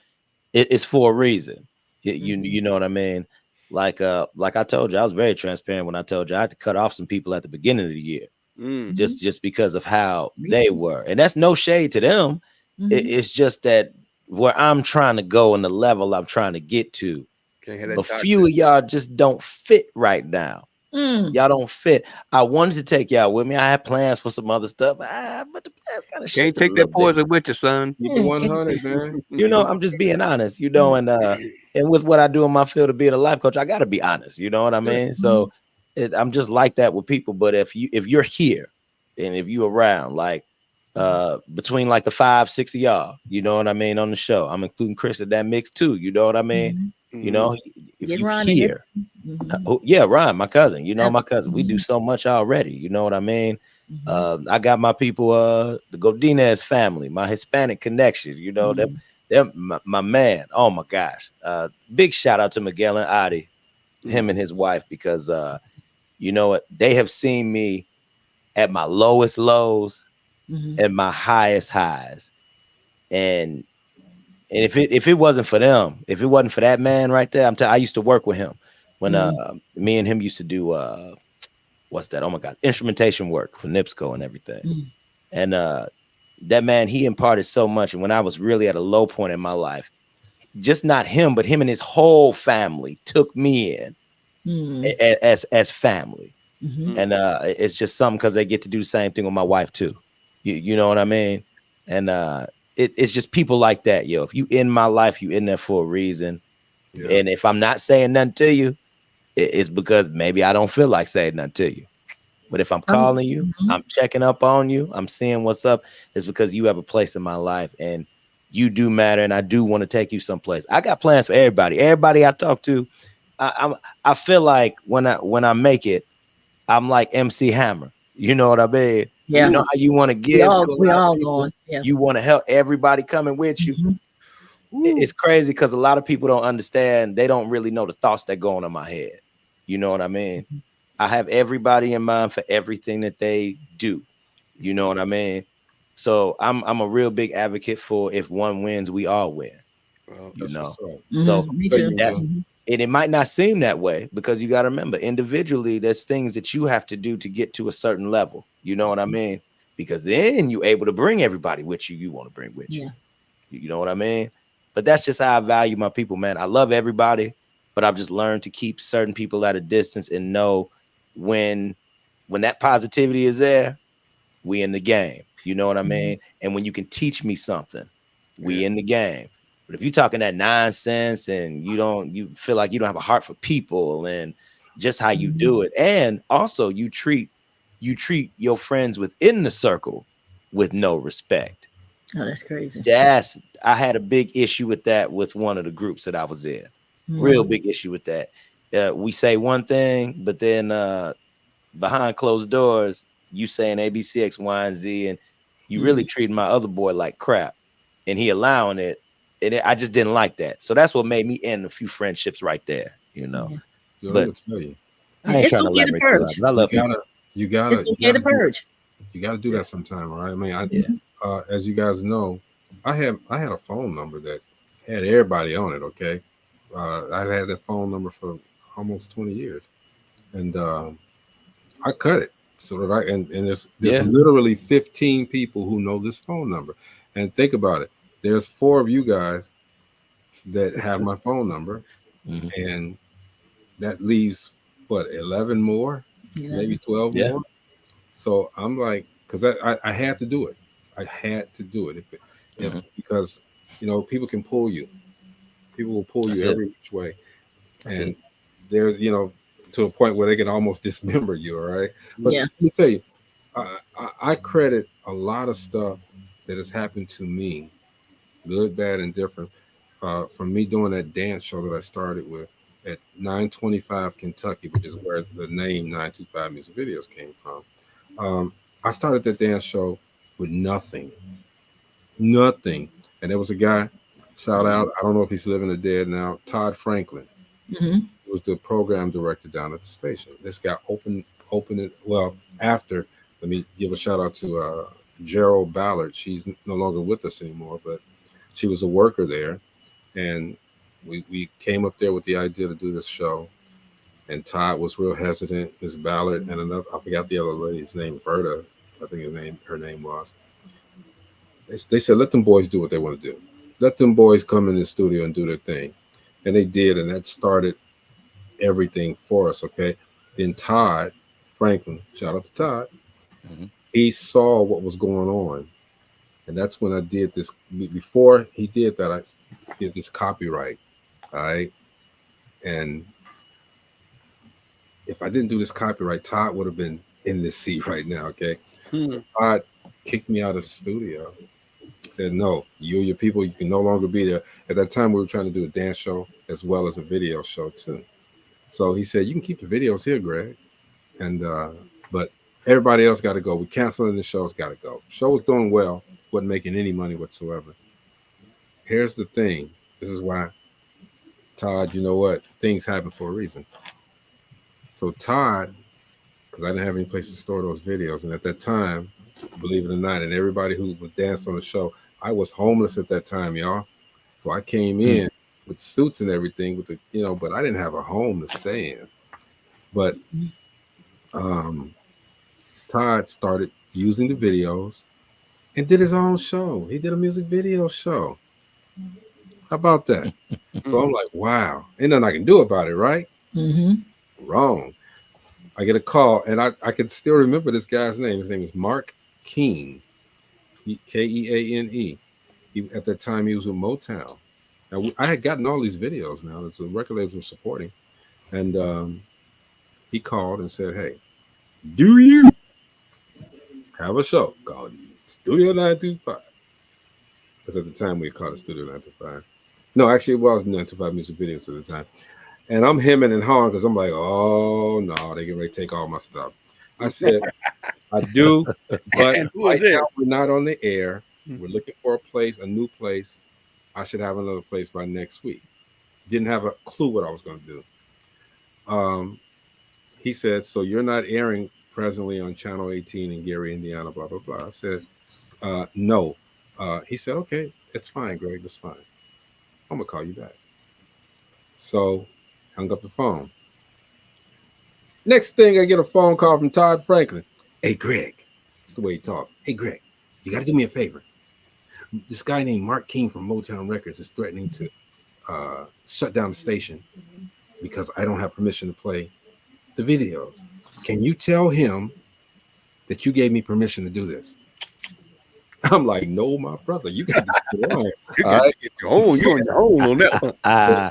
it's for a reason. You know what I mean? Like I told you, I was very transparent when I told you I had to cut off some people at the beginning of the year. Just because of how they were. And that's no shade to them. It's just that where I'm trying to go and the level I'm trying to get to, a few of y'all just don't fit right now. Y'all don't fit. I wanted to take y'all with me. I had plans for some other stuff, but the plans kind of Can't take that poison with you, son. Keep it 100, man. I'm just being honest, and with what I do in my field of being a life coach, I got to be honest. You know what I mean? So I'm just like that with people. But if you're here and if you around, like between like the 5-6 of y'all, you know what I mean, on the show. I'm including Chris in that mix too. You know what I mean? You know, if Get you Ron in hear, it. yeah, Ryan, my cousin, you know, Yeah. my cousin, we do so much already. You know what I mean? I got my people, the Godinez family, my Hispanic connection. You know, they're my man. Oh my gosh, big shout out to Miguel and Adi, him and his wife, because you know what, they have seen me at my lowest lows and my highest highs, and if it wasn't for them, if it wasn't for that man right there, I used to work with him when me and him used to do what's that? Oh my God, instrumentation work for NIPSCO and everything. And that man, he imparted so much. And when I was really at a low point in my life, just not him, but him and his whole family took me in as family. And it's just something, because they get to do the same thing with my wife too. You know what I mean? And it's just people like that, yo. If you in my life, you in there for a reason. Yeah. And if I'm not saying nothing to you, it's because maybe I don't feel like saying nothing to you. But if I'm calling you, I'm checking up on you, I'm seeing what's up, it's because you have a place in my life and you do matter, and I do want to take you someplace. I got plans for everybody. Everybody I talk to, I feel like when I make it, I'm like MC Hammer. You know what I mean? Yeah. You know how you want to give to a we lot all of people. going. Yeah. You want to help everybody coming with you. It's crazy because a lot of people don't understand. They don't really know the thoughts that go on in my head. You know what I mean? I have everybody in mind for everything that they do. You know what I mean? So I'm a real big advocate for, if one wins, we all win. Well, You know, so me too. That's, and it might not seem that way, because you got to remember, individually, there's things that you have to do to get to a certain level. You know what I mean? Because then you're able to bring everybody with you want to bring with you. You know what I mean? But that's just how I value my people, man. I love everybody, but I've just learned to keep certain people at a distance and know when that positivity is there, we in the game. You know what I mean? And when you can teach me something, we in the game. But if you're talking that nonsense and you feel like you don't have a heart for people and just how you do it, and also you treat your friends within the circle with no respect. Oh, that's crazy. I had a big issue with that with one of the groups that I was in. Real big issue with that. We say one thing, but then behind closed doors, you saying ABC, X, Y, and Z, and you really treating my other boy like crap, and he allowing it. And I just didn't like that. So that's what made me end a few friendships right there, you know. Yeah. But I'm tell you, I ain't trying to okay elaborate too loud, but I love you gotta it's okay to purge. You gotta do that sometime, right? I mean, as you guys know, I had a phone number that had everybody on it. Okay, I've had that phone number for almost 20 years, and I cut it so that and there's literally 15 people who know this phone number. And think about it, there's 4 of you guys that have my phone number, and that leaves what, 11 more, maybe 12 more. So I'm like, because I had to do it. I had to do it because people can pull you. People will pull you every which way, and there's to a point where they can almost dismember you. All right, but let me tell you, I credit a lot of stuff that has happened to me, good, bad, and different, from me doing that dance show that I started with at 925 Kentucky, which is where the name 925 Music Videos came from. I started that dance show with nothing. And there was a guy, shout out, I don't know if he's living or dead now, Todd Franklin. He was the program director down at the station. This guy opened it. Well, after, let me give a shout out to Gerald Ballard. She's no longer with us anymore, but she was a worker there. And we came up there with the idea to do this show. And Todd was real hesitant. Miss Ballard and another, I forgot the other lady's name, Verta, I think her name was. They said, let them boys do what they want to do. Let them boys come in the studio and do their thing. And they did, and that started everything for us, okay? Then Todd Franklin, shout out to Todd, he saw what was going on. And that's when I did this. Before he did that, I did this copyright, all right? And if I didn't do this copyright, Todd would have been in this seat right now. Okay. Hmm. So Todd kicked me out of the studio. Said, no, you and your people, you can no longer be there. At that time, we were trying to do a dance show as well as a video show too. So he said, you can keep the videos here, Greg. And but everybody else got to go. We canceling the show's got to go. Show was doing well, wasn't making any money whatsoever. Here's the thing. This is why, Todd, you know what? Things happen for a reason. So Todd, because I didn't have any place to store those videos, and at that time, believe it or not, and everybody who would dance on the show, I was homeless at that time, y'all. So I came in with suits and everything, with the but I didn't have a home to stay in. But Todd started using the videos and did his own show. He did a music video show. How about that? So I'm like, wow, ain't nothing I can do about it, right? Wrong. I get a call, and I can still remember this guy's name. His name is Mark Keane, Keane. At that time, he was with Motown. Now, I had gotten all these videos now that the record labels were supporting. And he called and said, hey, do you have a show called Studio 925? Because at the time, we called it Studio 925. No, actually, it was 925 music videos at the time. And I'm hemming and hawing because I'm like, oh, no, they get ready to take all my stuff. I said, I do, but right now we're not on the air. We're looking for a place, a new place. I should have another place by next week. Didn't have a clue what I was going to do. He said, so you're not airing presently on Channel 18 in Gary, Indiana, blah, blah, blah. I said, no. He said, okay, it's fine, Greg, it's fine. I'm going to call you back. So hung up the phone. Next thing, I get a phone call from Todd Franklin. Hey, Greg. That's the way he talked. Hey, Greg, you got to do me a favor. This guy named Mark King from Motown Records is threatening to shut down the station because I don't have permission to play the videos. Can you tell him that you gave me permission to do this? I'm like, no, my brother, you got to get your own. You're on your own on that one.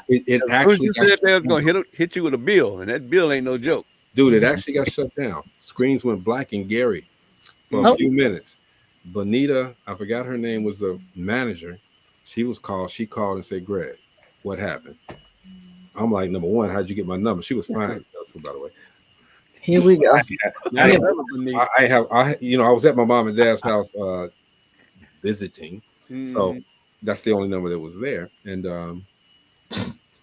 It actually said they was gonna hit you with a bill, and that bill ain't no joke. Dude, it actually got shut down. Screens went black in Gary for a few minutes. Bonita, I forgot her name, was the manager. She called and said, Greg, what happened? I'm like, number one, how'd you get my number? She was fine too, by the way. Here we go. I was at my mom and dad's house visiting. So that's the only number that was there. And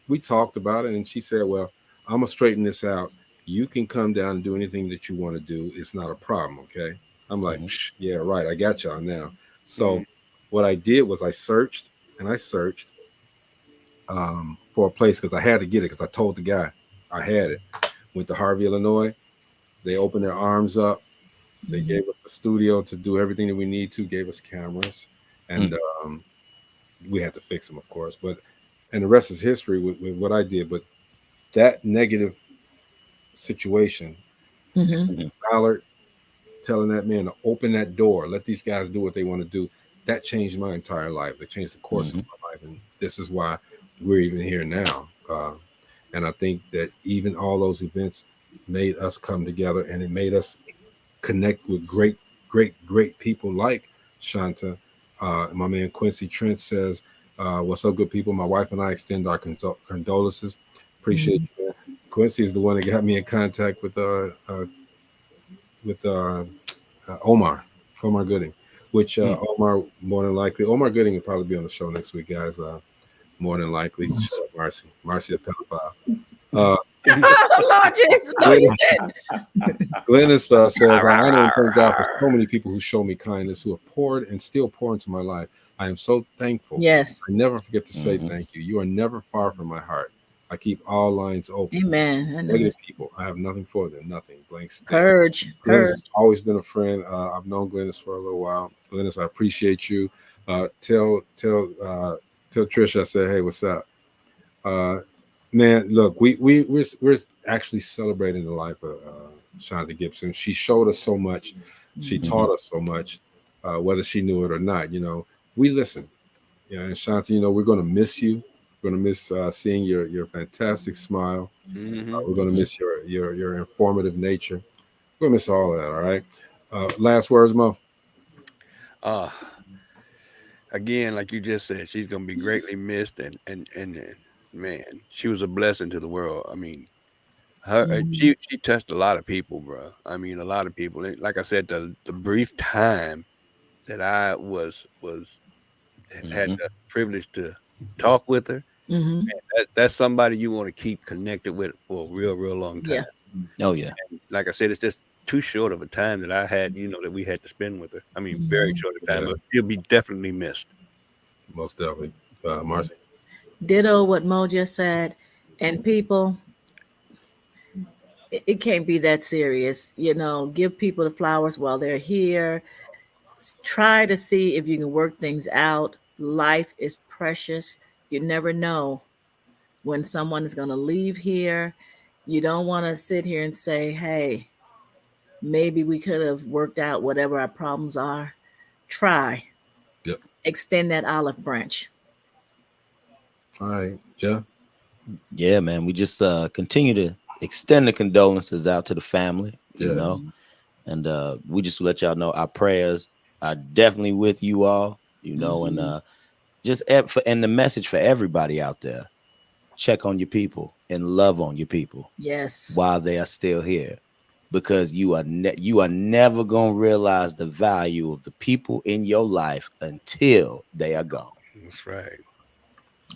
we talked about it, and she said, well, I'm gonna straighten this out. You can come down and do anything that you want to do. It's not a problem, okay? I'm like, yeah, right. I got y'all now. So what I did was I searched for a place because I had to get it because I told the guy I had it. Went to Harvey, Illinois. They opened their arms up. They gave us the studio to do everything that we need to, gave us cameras. And we had to fix them, of course. And the rest is history with what I did. But that negative situation, Ballard telling that man to open that door, let these guys do what they want to do, that changed my entire life. It changed the course of my life. And this is why we're even here now. And I think that even all those events made us come together, and it made us connect with great people like Shonta. My man Quincy Trent says, what's up, good people? My wife and I extend our condolences. Appreciate you, man. Quincy is the one that got me in contact with Omar Gooding, which Omar Gooding will probably be on the show next week, guys. More than likely. Shut up, Marcy a pedophile. Lord Jesus, no, you didn't. Glennis says, I know and thank God for so many people who show me kindness, who have poured and still pour into my life. I am so thankful. Yes. I never forget to say thank you. You are never far from my heart. I keep all lines open. Amen. Negative people, I have nothing for them. Nothing. Blank state. Purge. Glennis has always been a friend. I've known Glennis for a little while. Glennis, I appreciate you. Tell Trisha I said, hey, what's up? Man, look, we're actually celebrating the life of Shonta Gibson. She showed us so much. She taught us so much, whether she knew it or not. We listen. And Shonta, we're going to miss you. We're going to miss seeing your fantastic smile. We're going to miss your informative nature. We're gonna miss all of that. All right. Last words, Mo. Uh Again, like you just said, she's gonna be greatly missed, and man, she was a blessing to the world. I mean, she touched a lot of people, bro. I mean, a lot of people. And like I said, the brief time that I had the privilege to talk with her, Mm-hmm. that's somebody you want to keep connected with for a real long Yeah. time. Oh yeah. And like I said, it's just too short of a time that I had, that we had to spend with her. I mean, very Mm-hmm. short of time, Yeah, but she'll be definitely missed. most definitely. Marcy. Ditto what Mo just said. And people, it can't be that serious. Give people the flowers while they're here. Try to see if you can work things out. Life is precious. You never know when someone is going to leave here. You don't want to sit here and say, hey, maybe we could have worked out whatever our problems are. Try. Yep. Extend that olive branch. All right, Jeff. Yeah, man. We just continue to extend the condolences out to the family, Yes. and we just let y'all know our prayers are definitely with you all, and and the message for everybody out there: check on your people and love on your people Yes. while they are still here, because you are never gonna realize the value of the people in your life until they are gone. That's right.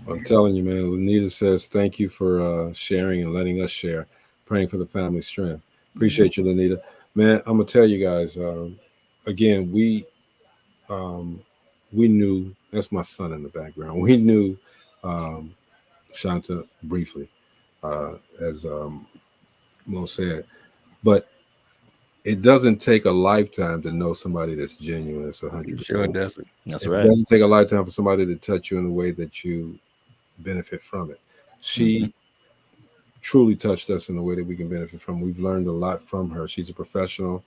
I'm telling you, man. Lanita says thank you for sharing and letting us share, praying for the family strength. Appreciate you, Lanita. Man, I'm gonna tell you guys. Again, um, we knew that's my son in the background. We knew um, Shonta briefly, as Mo said, but it doesn't take a lifetime to know somebody that's genuine. It's It sure 100%. doesn't. That's It right. doesn't take a lifetime for somebody to touch you in a way that you benefit from it. She truly touched us in a way that we can benefit from. We've learned a lot from her. She's a professional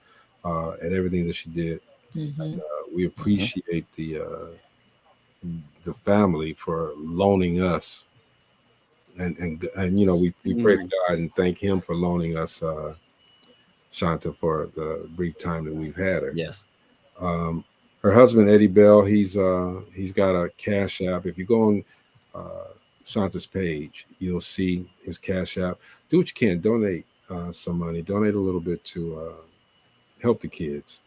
at everything that she did. Mm-hmm. We appreciate the family for loaning us, and we pray to God and thank Him for loaning us Shonta for the brief time that we've had her. Yes. Her husband Eddie Bell, he's got a Cash App. If you go on Shonta's page, you'll see his Cash App. Do what you can. Donate some money. Donate a little bit to help the kids.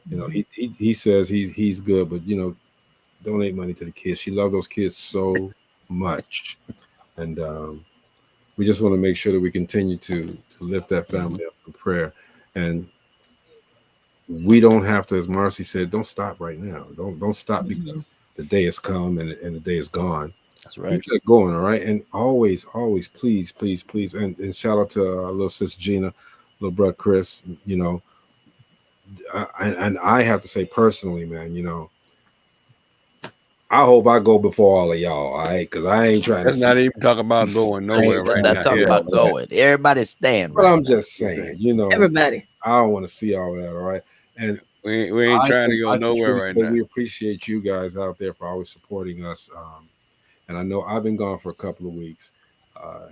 He says he's good, but donate money to the kids. She loved those kids so much, and we just want to make sure that we continue to lift that family up in prayer. And we don't have to, as Marcy said, don't stop right now. Don't stop because the day has come and the day is gone. That's right. Keep that going, all right? And always, please, and shout out to our little sis Gina, little brother Chris. And I have to say personally, man, I hope I go before all of y'all, all right? Because I ain't trying Let's to not even talk about going nowhere right Let's now. talk Yeah. about going. Everybody stand But right. I'm just saying, Everybody. I don't want to see all that, all right? And We ain't trying to go I can nowhere truly right say now. we appreciate you guys out there for always supporting us. And I know I've been gone for a couple of weeks,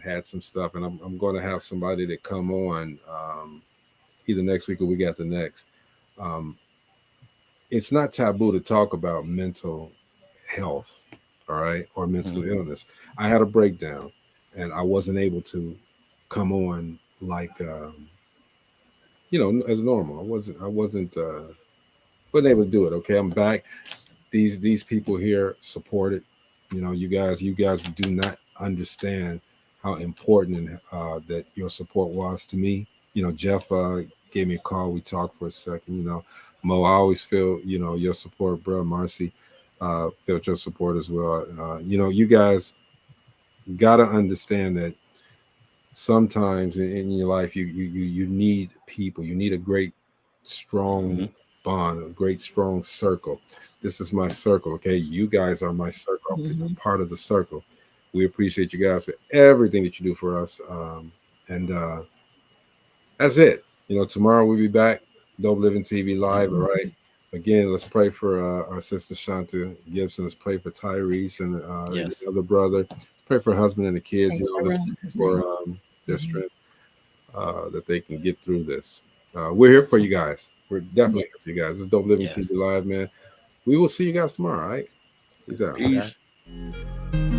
had some stuff, and I'm going to have somebody that come on either next week or we got the next. Um, it's not taboo to talk about mental health, all right, or mental illness. I had a breakdown, and I wasn't able to come on like as normal. I wasn't able to do it. Okay, I'm back. These people here support it. You guys do not understand how important and that your support was to me. Jeff gave me a call. We talked for a second. Mo, I always feel your support, bro. Marcy felt your support as well. You guys gotta understand that sometimes in your life you need people. You need a great strong bond, a great strong circle. This is my circle. Okay, you guys are my circle. I'm part of the circle. We appreciate you guys for everything that you do for us. And that's it. Tomorrow we'll be back. Dope Living TV live. All right. Again, let's pray for our sister Shonta Gibson. Let's pray for Tyrese and the other brother. Pray for her husband and the kids. Let's pray for their strength, that they can get through this. We're here for you guys. We're definitely here Yes. for you guys. This is Dope Living Yes. TV Live, man. We will see you guys tomorrow. All right. Peace out. Okay. Peace.